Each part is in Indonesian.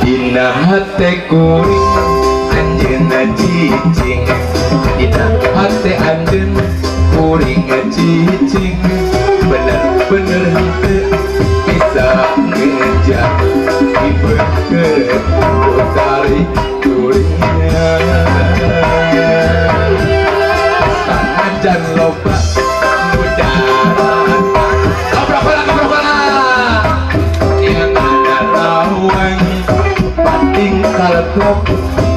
Dina hate kuring anjeunna cicing, dina hate anjeun kuring cicing, bener-bener henteu bisa ngejak dibeukeun putari kuringnya. Sanajan loba mudarat yang ada rawang pating kalkop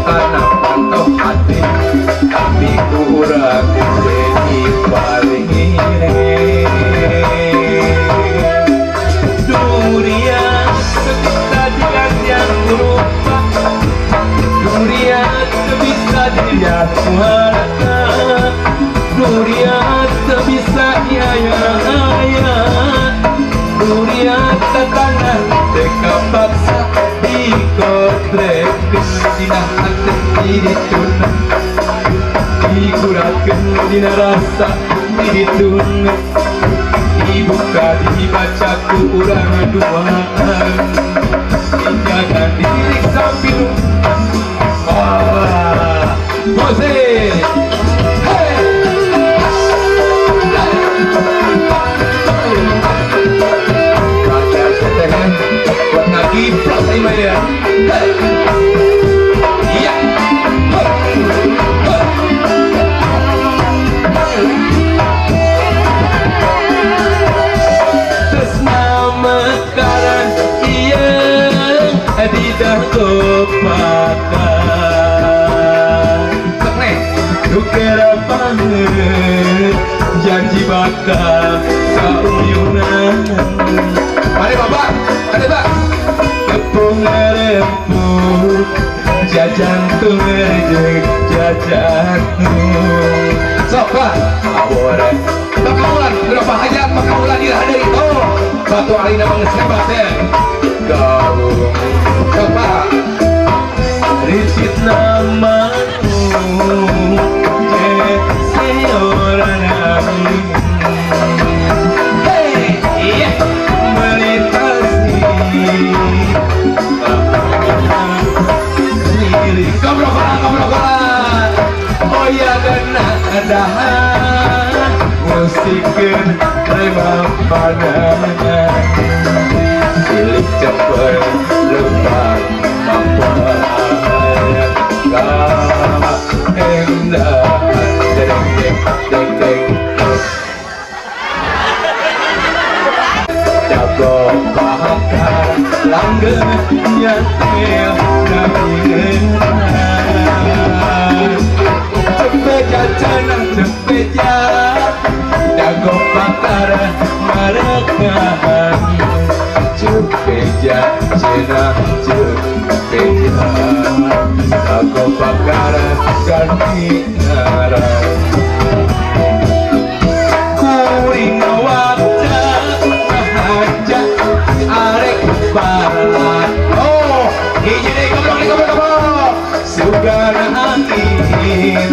karena pantau hati, tapi kurang jadi paling durian bisa diajak lupa, durian bisa dilihat warna, durian bisa ayah-ayah, durian tanah teka paksa dikotrek dina hati dirituna, digurakeun dina rasa dirituna, dibuka dibaca ku urang duaan, dijaga diri sambil Bose. Buat ngaji plus saya ya. Iya. Terus nama karan iya di kopakan. Nek dukera banget janji bakal sauyunan. Mari bapak, ada pak. Tepung rempuk, jajan tuh jajan. Sobat, awore. Pakaulan, berapa hajat pakaulan dirahadai. Oh, batu alina mengesebas ya. Gaung, coba. Ricit namamu, seorang nabi. Hey, iya. Goblok-goblok. Oh ya kena adahan musikeun remang pandangan, silih cepet lembang mampuan kama endah deng jago bakar langgeng nyatil nabingenan cepeja cenah cepeja jago bakar marekahan cepeja cenah cepeja jago bakar ganti ngaran kuring wajah aja arek barat. Oh, hiji deui goblok. Sugana angin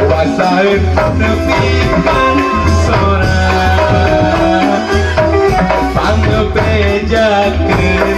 wasaeun nepikeun sora pangbejakeun